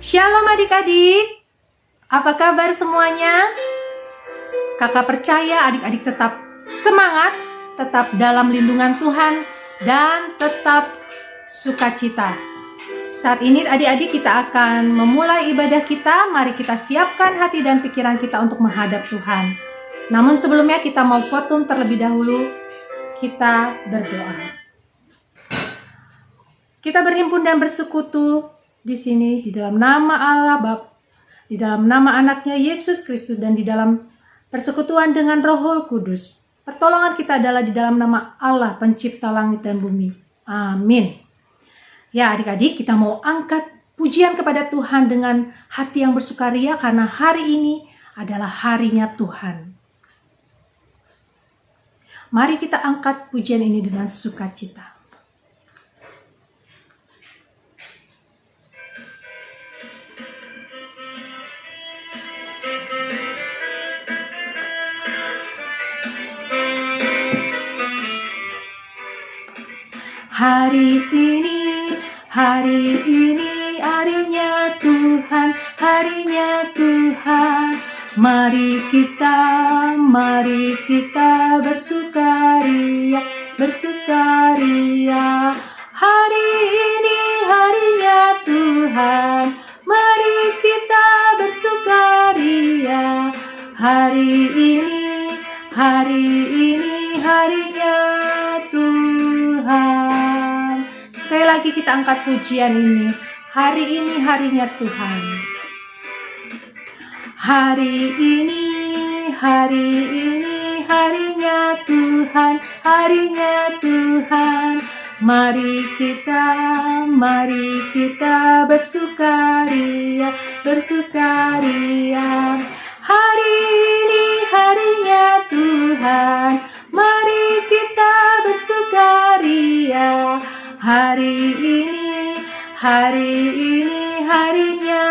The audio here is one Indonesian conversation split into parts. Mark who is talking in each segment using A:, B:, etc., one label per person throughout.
A: Shalom adik-adik, apa kabar semuanya? Kakak percaya adik-adik tetap semangat, tetap dalam lindungan Tuhan, dan tetap sukacita. Saat ini adik-adik kita akan memulai ibadah kita. Mari kita siapkan hati dan pikiran kita untuk menghadap Tuhan. Namun sebelumnya kita mau votum terlebih dahulu. Kita berdoa. Kita berhimpun dan bersekutu di sini di dalam nama Allah Bapa, di dalam nama anaknya Yesus Kristus, dan di dalam persekutuan dengan Roh Kudus. Pertolongan kita adalah di dalam nama Allah pencipta langit dan bumi. Amin. Ya adik-adik, kita mau angkat pujian kepada Tuhan dengan hati yang bersukaria karena hari ini adalah harinya Tuhan. Mari kita angkat pujian ini dengan sukacita. Hari ini harinya Tuhan, harinya Tuhan. Mari kita bersukaria, bersukaria. Hari ini harinya Tuhan, mari kita bersukaria. Hari ini harinya Tuhan. Sekali lagi kita angkat pujian ini. Hari ini harinya Tuhan. Hari ini harinya Tuhan, harinya Tuhan. Mari kita bersukaria, bersukaria. Hari ini harinya Tuhan, mari kita bersukaria. Hari ini harinya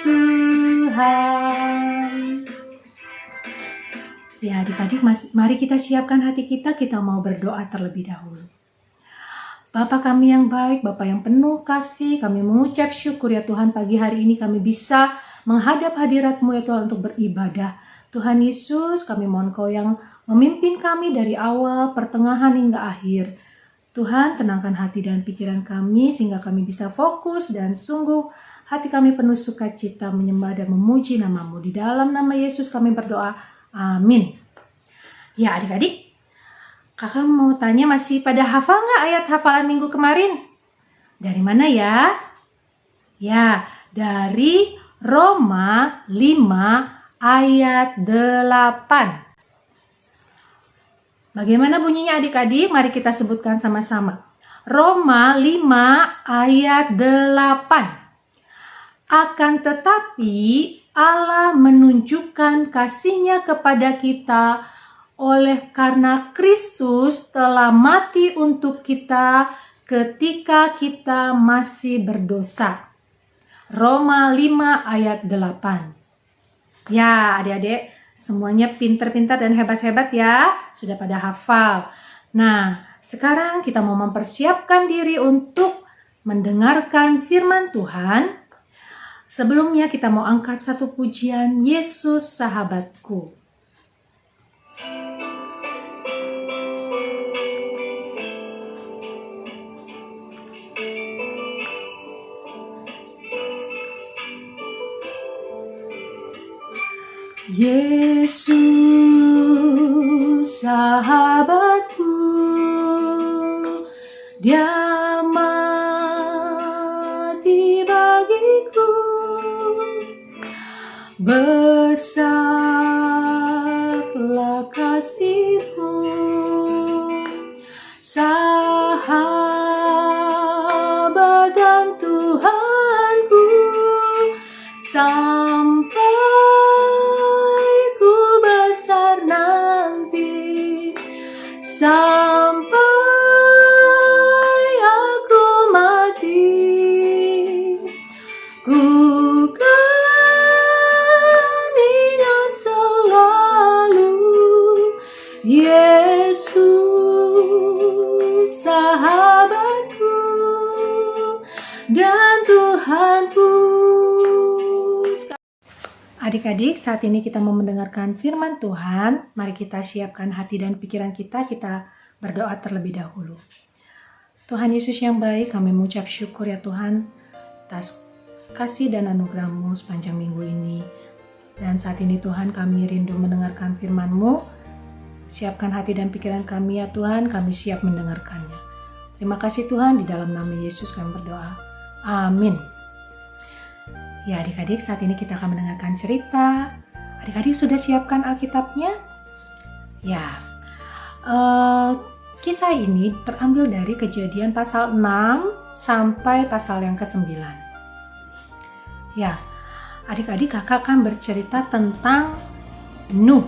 A: Tuhan. Ya adik-adik, mari kita siapkan hati kita mau berdoa terlebih dahulu. Bapa kami yang baik, Bapa yang penuh kasih, kami mengucap syukur ya Tuhan, pagi hari ini kami bisa menghadap hadirat-Mu ya Tuhan untuk beribadah. Tuhan Yesus, kami mohon Kau yang memimpin kami dari awal, pertengahan hingga akhir. Tuhan, tenangkan hati dan pikiran kami sehingga kami bisa fokus dan sungguh hati kami penuh sukacita menyembah dan memuji nama-Mu. Di dalam nama Yesus kami berdoa. Amin. Ya adik-adik, kakak mau tanya, masih pada hafal nggak ayat hafalan minggu kemarin? Dari mana ya? Ya, dari Roma 5 ayat 8. Bagaimana bunyinya adik-adik? Mari kita sebutkan sama-sama. Roma 5 ayat 8. Akan tetapi Allah menunjukkan kasih-Nya kepada kita oleh karena Kristus telah mati untuk kita ketika kita masih berdosa. Roma 5 ayat 8. Ya adik-adik, semuanya pintar-pintar dan hebat-hebat ya, sudah pada hafal. Nah, sekarang kita mau mempersiapkan diri untuk mendengarkan firman Tuhan. Sebelumnya kita mau angkat satu pujian, Yesus Sahabatku. Yesus sahabatku, Dia mati bagiku, besarlah kasih-Mu, sahabat dan Tuhanku, sampai sampai aku mati, ku kan ingat selalu Yesus sahabatku dan Tuhanku. Adik-adik, saat ini kita mau mendengarkan firman Tuhan. Mari kita siapkan hati dan pikiran kita berdoa terlebih dahulu. Tuhan Yesus yang baik, kami mengucap syukur ya Tuhan atas kasih dan anugerah-Mu sepanjang minggu ini. Dan saat ini Tuhan, kami rindu mendengarkan firman-Mu. Siapkan hati dan pikiran kami ya Tuhan, kami siap mendengarkannya. Terima kasih Tuhan, di dalam nama Yesus kami berdoa. Amin. Ya adik-adik, saat ini kita akan mendengarkan cerita. Adik-adik sudah siapkan Alkitabnya? Ya, kisah ini terambil dari Kejadian pasal 6 sampai pasal yang ke-9. Ya, adik-adik kakak akan bercerita tentang Nuh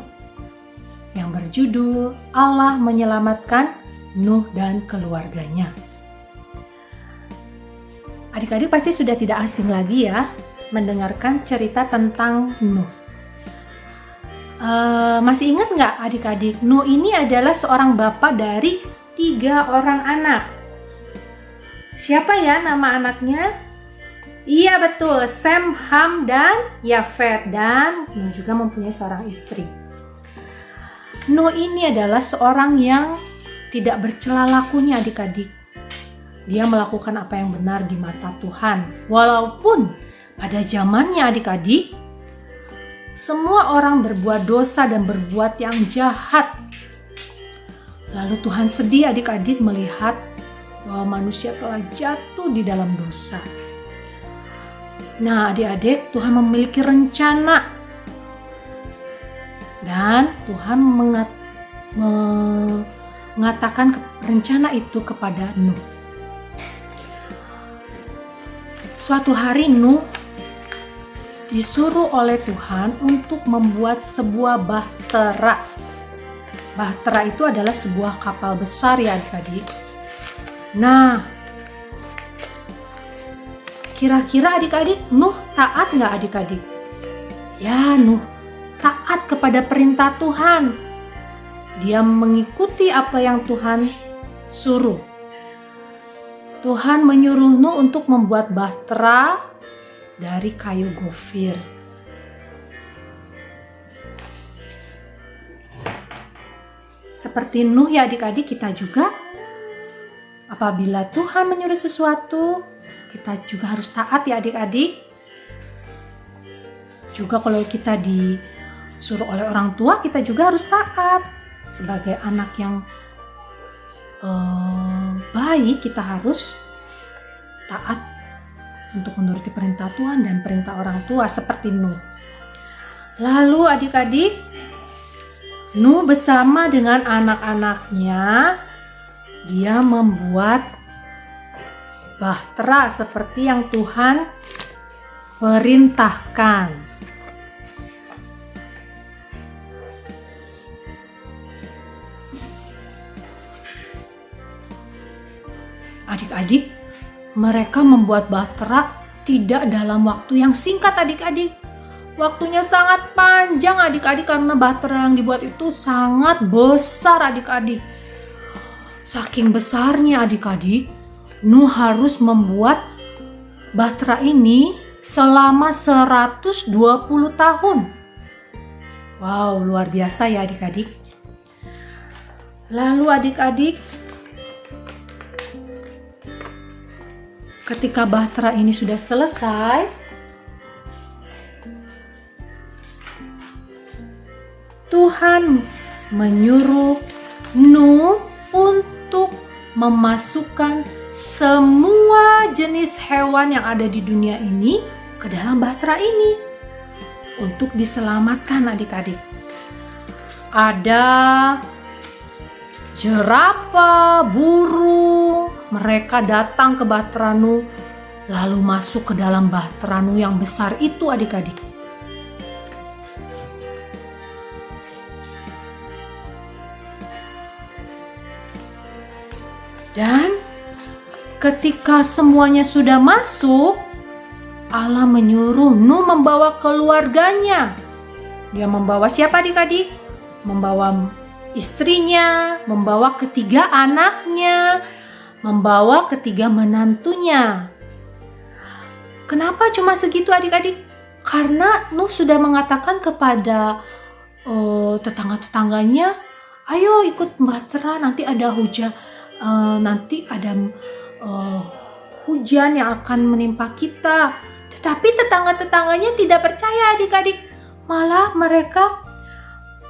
A: yang berjudul Allah menyelamatkan Nuh dan keluarganya. Adik-adik pasti sudah tidak asing lagi ya mendengarkan cerita tentang Nuh. Masih ingat nggak adik-adik? Nuh ini adalah seorang bapak dari 3 orang anak. Siapa ya nama anaknya? Iya betul, Sem, Ham, dan Yafet. Dan Nuh juga mempunyai seorang istri. Nuh ini adalah seorang yang tidak bercela lakunya adik-adik. Dia melakukan apa yang benar di mata Tuhan. Walaupun pada zamannya adik-adik, semua orang berbuat dosa dan berbuat yang jahat. Lalu Tuhan sedih adik-adik melihat bahwa manusia telah jatuh di dalam dosa. Nah adik-adik, Tuhan memiliki rencana. Dan Tuhan mengatakan rencana itu kepada Nuh. Suatu hari Nuh disuruh oleh Tuhan untuk membuat sebuah bahtera. Bahtera itu adalah sebuah kapal besar ya adik-adik. Nah, kira-kira adik-adik Nuh taat nggak adik-adik? Ya, Nuh taat kepada perintah Tuhan. Dia mengikuti apa yang Tuhan suruh. Tuhan menyuruh Nuh untuk membuat bahtera dari kayu gofir. Seperti Nuh ya adik-adik, kita juga apabila Tuhan menyuruh sesuatu, kita juga harus taat ya adik-adik. Juga kalau kita disuruh oleh orang tua, kita juga harus taat. Sebagai anak yang baik, kita harus taat untuk menuruti perintah Tuhan dan perintah orang tua seperti Nuh. Lalu adik-adik, Nuh bersama dengan anak-anaknya, dia membuat bahtera seperti yang Tuhan perintahkan. Adik-adik, mereka membuat bahtera tidak dalam waktu yang singkat adik-adik. Waktunya sangat panjang adik-adik karena bahtera yang dibuat itu sangat besar adik-adik. Saking besarnya adik-adik, Nuh harus membuat bahtera ini selama 120 tahun. Wow, luar biasa ya adik-adik. Lalu adik-adik, ketika bahtera ini sudah selesai, Tuhan menyuruh Nuh untuk memasukkan semua jenis hewan yang ada di dunia ini ke dalam bahtera ini untuk diselamatkan adik-adik. Ada jerapah, burung, mereka datang ke bahtera Nuh lalu masuk ke dalam bahtera Nuh yang besar itu adik-adik. Dan ketika semuanya sudah masuk, Allah menyuruh Nuh membawa keluarganya. Dia membawa siapa adik-adik? Membawa istrinya, membawa ketiga anaknya, membawa ketiga menantunya. Kenapa cuma segitu adik-adik? Karena Nuh sudah mengatakan kepada tetangga-tetangganya, ayo ikut bahtera, nanti ada hujan, hujan yang akan menimpa kita. Tetapi tetangga-tetangganya tidak percaya adik-adik. Malah mereka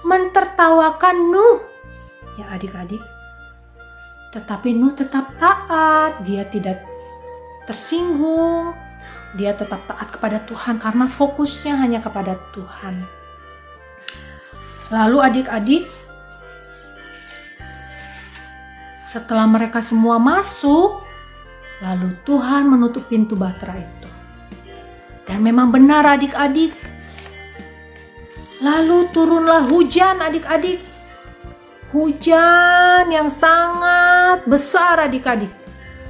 A: mentertawakan Nuh. Ya adik-adik. Tetapi Nuh tetap taat, dia tidak tersinggung. Dia tetap taat kepada Tuhan karena fokusnya hanya kepada Tuhan. Lalu adik-adik, setelah mereka semua masuk, lalu Tuhan menutup pintu bahtera itu. Dan memang benar adik-adik. Lalu turunlah hujan adik-adik. Hujan yang sangat besar adik-adik.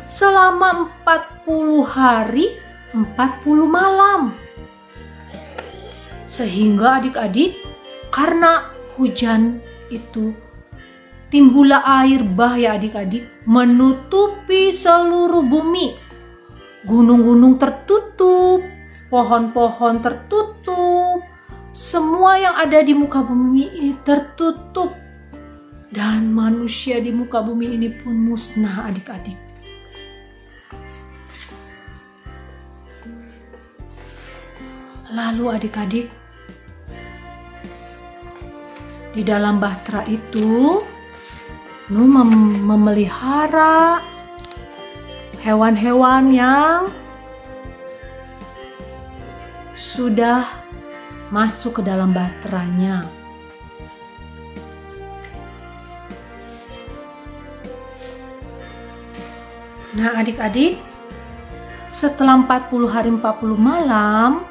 A: Selama 40 hari, 40 malam. Sehingga adik-adik, karena hujan itu timbullah air bah ya adik-adik, menutupi seluruh bumi. Gunung-gunung tertutup, pohon-pohon tertutup, semua yang ada di muka bumi ini tertutup. Dan manusia di muka bumi ini pun musnah adik-adik. Lalu adik-adik, di dalam bahtera itu Nuh memelihara hewan-hewan yang sudah masuk ke dalam bahteranya. Nah adik-adik, setelah 40 hari 40 malam,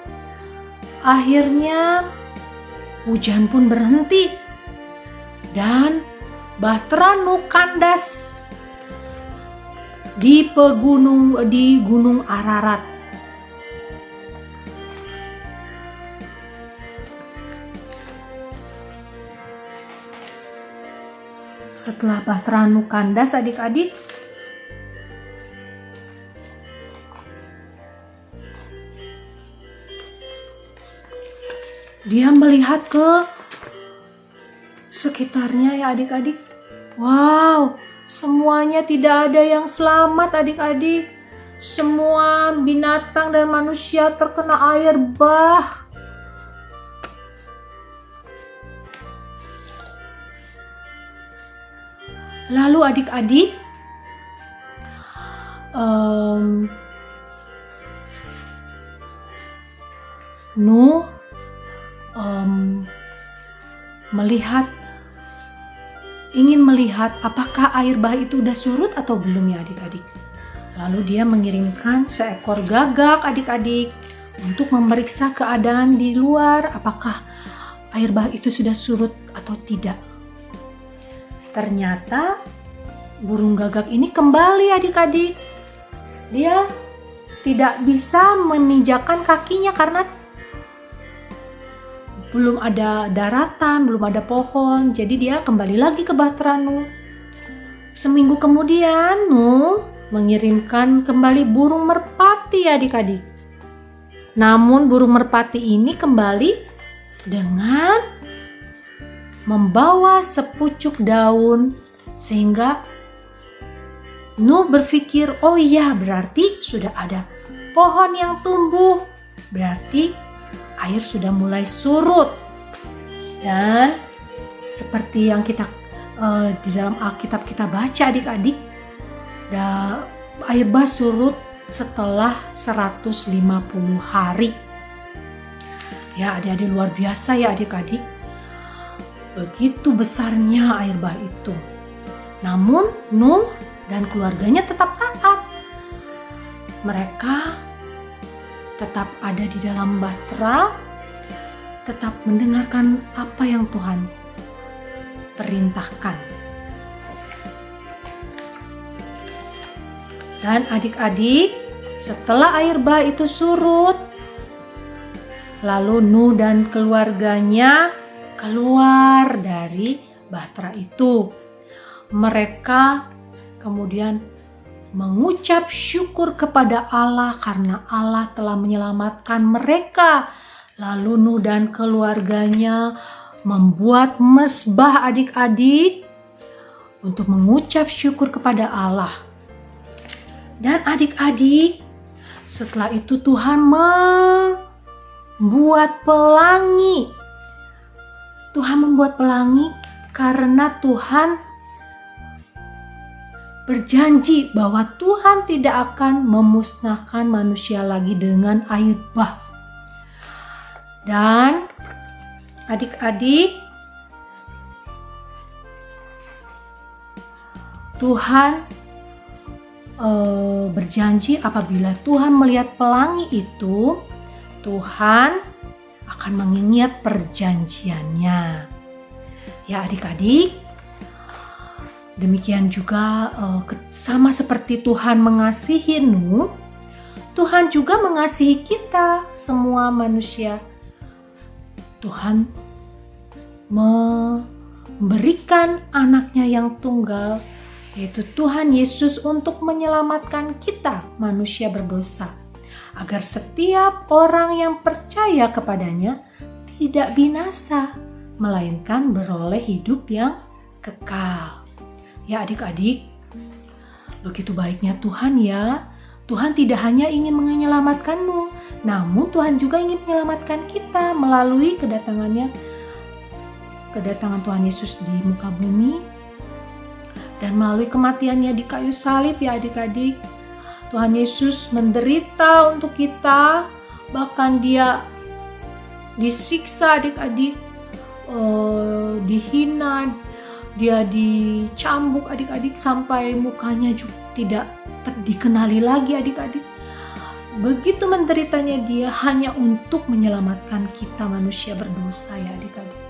A: akhirnya hujan pun berhenti dan bahtera Nuh kandas di Gunung Ararat. Setelah bahtera Nuh kandas adik-adik, dia melihat ke sekitarnya ya adik-adik. Wow, semuanya tidak ada yang selamat adik-adik. Semua binatang dan manusia terkena air bah. Lalu adik-adik, Nuh ingin melihat apakah air bah itu udah surut atau belum ya adik-adik. Lalu dia mengirimkan seekor gagak adik-adik untuk memeriksa keadaan di luar, apakah air bah itu sudah surut atau tidak. Ternyata burung gagak ini kembali adik-adik. Dia tidak bisa menginjakkan kakinya karena belum ada daratan, belum ada pohon. Jadi dia kembali lagi ke bahtera Nuh. Seminggu kemudian Nuh mengirimkan kembali burung merpati adik-adik. Namun burung merpati ini kembali dengan membawa sepucuk daun, sehingga Nuh berpikir, oh iya berarti sudah ada pohon yang tumbuh, berarti air sudah mulai surut. Dan seperti yang kita di dalam Alkitab kita baca adik-adik, air bah surut setelah 150 hari. Ya adik-adik, luar biasa ya adik-adik. Begitu besarnya air bah itu. Namun Nuh dan keluarganya tetap taat. Mereka tetap ada di dalam bahtera, tetap mendengarkan apa yang Tuhan perintahkan. Dan adik-adik, setelah air bah itu surut, lalu Nuh dan keluarganya keluar dari bahtera itu. Mereka kemudian mengucap syukur kepada Allah karena Allah telah menyelamatkan mereka Lalu Nuh dan keluarganya membuat mezbah adik-adik untuk mengucap syukur kepada Allah. Dan adik-adik, setelah itu Tuhan membuat pelangi. Tuhan membuat pelangi karena Tuhan berjanji bahwa Tuhan tidak akan memusnahkan manusia lagi dengan air bah. Dan adik-adik, Tuhan berjanji apabila Tuhan melihat pelangi itu, Tuhan akan mengingat perjanjiannya. Ya adik-adik, demikian juga sama seperti Tuhan mengasihi Nuh, Tuhan juga mengasihi kita semua manusia. Tuhan memberikan anaknya yang tunggal, yaitu Tuhan Yesus, untuk menyelamatkan kita manusia berdosa, agar setiap orang yang percaya kepadanya tidak binasa, melainkan beroleh hidup yang kekal. Ya adik-adik, begitu baiknya Tuhan ya. Tuhan tidak hanya ingin menyelamatkanmu, namun Tuhan juga ingin menyelamatkan kita melalui kedatangan Tuhan Yesus di muka bumi dan melalui kematiannya di kayu salib. Ya adik-adik, Tuhan Yesus menderita untuk kita, bahkan dia disiksa adik-adik, dihina, dia dicambuk adik-adik sampai mukanya juga tidak dikenali lagi adik-adik. Begitu menderitanya dia hanya untuk menyelamatkan kita manusia berdosa ya adik-adik.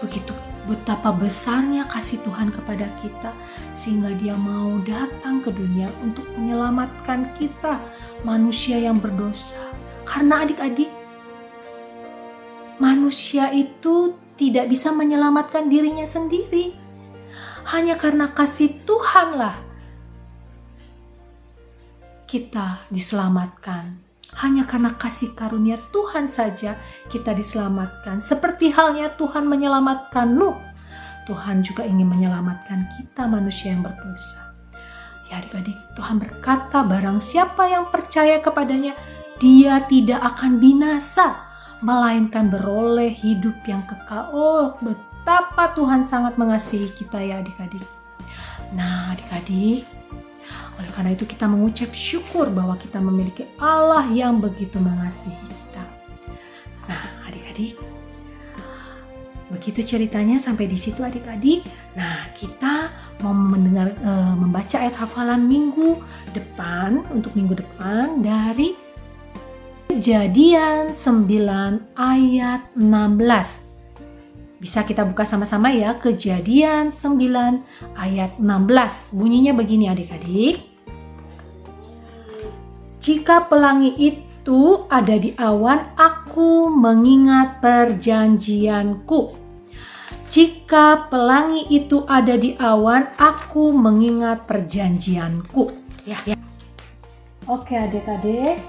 A: Begitu betapa besarnya kasih Tuhan kepada kita sehingga dia mau datang ke dunia untuk menyelamatkan kita manusia yang berdosa. Karena adik-adik, manusia itu tidak bisa menyelamatkan dirinya sendiri. Hanya karena kasih Tuhanlah kita diselamatkan. Hanya karena kasih karunia Tuhan saja kita diselamatkan. Seperti halnya Tuhan menyelamatkan Nuh, Tuhan juga ingin menyelamatkan kita manusia yang berdosa. Ya adik-adik, Tuhan berkata barang siapa yang percaya kepadanya, dia tidak akan binasa, melainkan beroleh hidup yang kekal. Oh, betapa Tuhan sangat mengasihi kita ya adik-adik. Nah adik-adik, oleh karena itu kita mengucap syukur bahwa kita memiliki Allah yang begitu mengasihi kita. Nah adik-adik, begitu ceritanya sampai di situ adik-adik. Nah kita mau membaca ayat hafalan minggu depan, untuk minggu depan dari Kejadian 9 ayat 16. Bisa kita buka sama-sama ya, Kejadian 9 ayat 16. Bunyinya begini adik-adik. Jika pelangi itu ada di awan, aku mengingat perjanjianku. Jika pelangi itu ada di awan, aku mengingat perjanjianku. Ya. Oke adik-adik.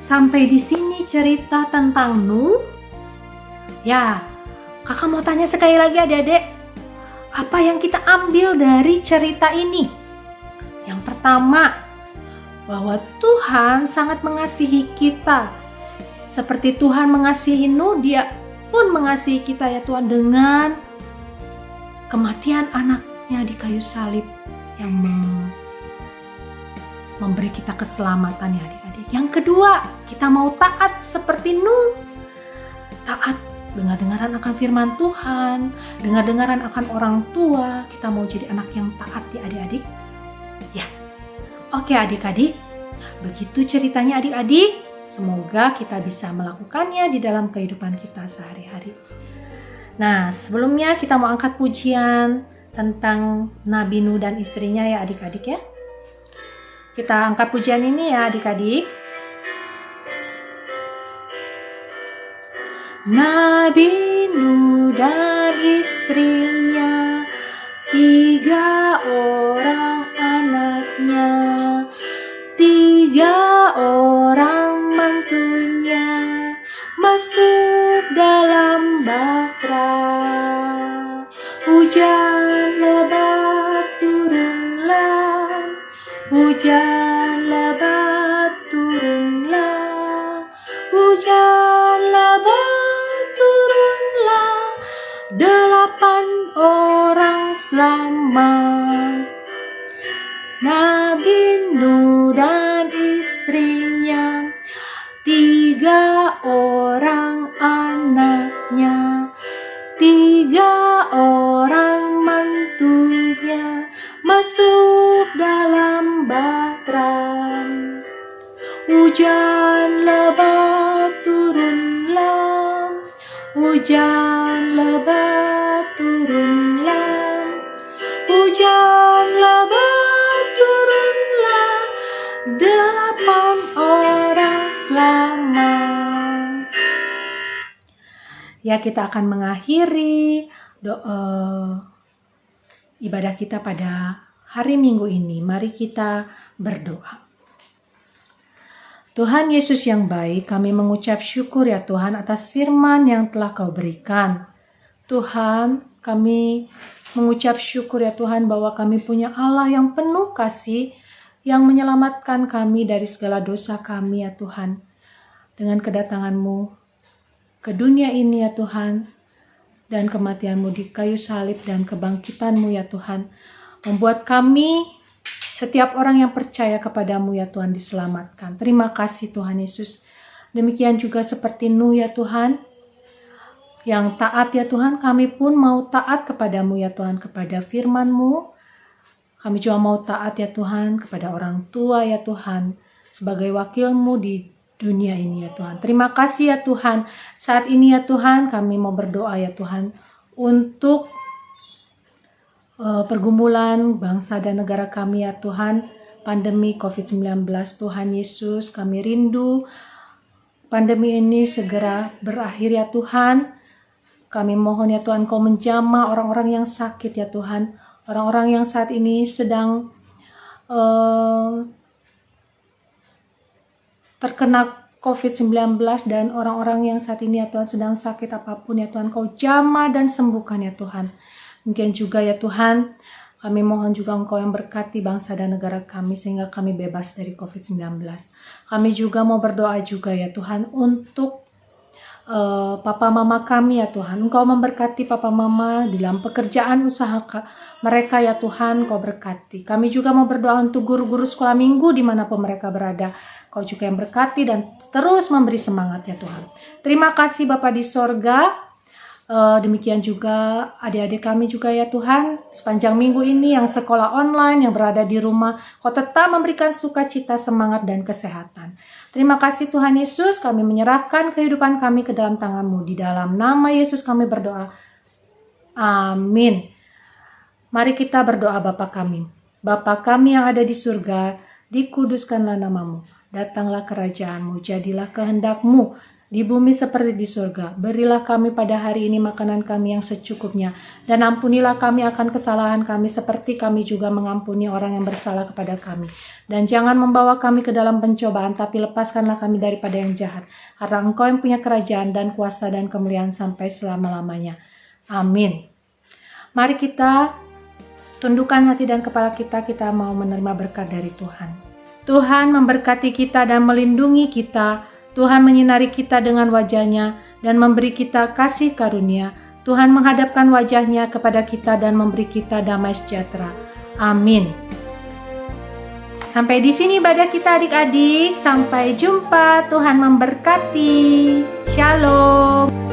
A: Sampai di sini cerita tentang Nuh. Ya, kakak mau tanya sekali lagi adik-adik, apa yang kita ambil dari cerita ini? Yang pertama, bahwa Tuhan sangat mengasihi kita. Seperti Tuhan mengasihi Nuh, dia pun mengasihi kita ya Tuhan, dengan kematian anaknya di kayu salib yang memberi kita keselamatan ya adik-adik. Yang kedua, kita mau taat seperti Nuh. Taat, dengar-dengaran akan firman Tuhan, dengar-dengaran akan orang tua. Kita mau jadi anak yang taat ya adik-adik. Ya, oke adik-adik, begitu ceritanya adik-adik. Semoga kita bisa melakukannya di dalam kehidupan kita sehari-hari. Nah, sebelumnya kita mau angkat pujian tentang Nabi Nuh dan istrinya ya adik-adik ya. Kita angkat pujian ini ya adik-adik. Nabi Nuh dan istrinya, 3 orang anaknya, 3 orang mantunya, Hujan lebat turunlah, hujan lebat turunlah, hujan lebat turunlah, 8 orang selamat. Nabi Nuh dan istrinya, 3 orang anaknya, 3 orang mantunya masuk dalam bahtera. Hujan lebat turunlah, hujan lebat turunlah, hujan lebat turunlah, 8 orang selamat. Ya, kita akan mengakhiri ibadah kita pada hari Minggu ini. Mari kita berdoa. Tuhan Yesus yang baik, kami mengucap syukur ya Tuhan atas firman yang telah Kau berikan. Tuhan, kami mengucap syukur ya Tuhan bahwa kami punya Allah yang penuh kasih, yang menyelamatkan kami dari segala dosa kami ya Tuhan. Dengan kedatangan-Mu ke dunia ini ya Tuhan, dan kematian-Mu di kayu salib dan kebangkitan-Mu ya Tuhan, membuat kami, setiap orang yang percaya kepadamu ya Tuhan, diselamatkan. Terima kasih Tuhan Yesus. Demikian juga seperti Nuh ya Tuhan, yang taat ya Tuhan, kami pun mau taat kepadamu ya Tuhan, kepada firman-Mu. Kami juga mau taat ya Tuhan kepada orang tua ya Tuhan, sebagai wakil-Mu di dunia ini ya Tuhan. Terima kasih ya Tuhan. Saat ini ya Tuhan, kami mau berdoa ya Tuhan, untuk pergumulan bangsa dan negara kami ya Tuhan, pandemi COVID-19 Tuhan Yesus, kami rindu pandemi ini segera berakhir ya Tuhan. Kami mohon ya Tuhan, Kau menjamah orang-orang yang sakit ya Tuhan, orang-orang yang saat ini sedang terkena COVID-19 dan orang-orang yang saat ini ya Tuhan sedang sakit apapun ya Tuhan, Kau jamah dan sembuhkan ya Tuhan. Mungkin juga ya Tuhan, kami mohon juga Engkau yang berkati bangsa dan negara kami sehingga kami bebas dari COVID-19. Kami juga mau berdoa juga ya Tuhan untuk papa mama kami ya Tuhan. Engkau memberkati papa mama dalam pekerjaan usaha mereka ya Tuhan, Kau berkati. Kami juga mau berdoa untuk guru-guru sekolah minggu dimanapun mereka berada. Kau juga yang berkati dan terus memberi semangat ya Tuhan. Terima kasih Bapa di sorga. Demikian juga adik-adik kami juga ya Tuhan, sepanjang minggu ini yang sekolah online, yang berada di rumah, Kau tetap memberikan sukacita, semangat, dan kesehatan. Terima kasih Tuhan Yesus, kami menyerahkan kehidupan kami ke dalam tangan-Mu. Di dalam nama Yesus kami berdoa. Amin. Mari kita berdoa. Bapa kami. Bapa kami yang ada di surga, dikuduskanlah nama-Mu. Datanglah kerajaan-Mu, jadilah kehendak-Mu di bumi seperti di surga. Berilah kami pada hari ini makanan kami yang secukupnya, dan ampunilah kami akan kesalahan kami seperti kami juga mengampuni orang yang bersalah kepada kami. Dan jangan membawa kami ke dalam pencobaan, tapi lepaskanlah kami daripada yang jahat. Karena Engkau yang punya kerajaan dan kuasa dan kemuliaan sampai selama-lamanya. Amin. Mari kita tundukkan hati dan kepala kita, kita mau menerima berkat dari Tuhan. Tuhan memberkati kita dan melindungi kita. Tuhan menyinari kita dengan wajah-Nya dan memberi kita kasih karunia. Tuhan menghadapkan wajah-Nya kepada kita dan memberi kita damai sejahtera. Amin. Sampai di sini ibadah kita adik-adik. Sampai jumpa. Tuhan memberkati. Shalom.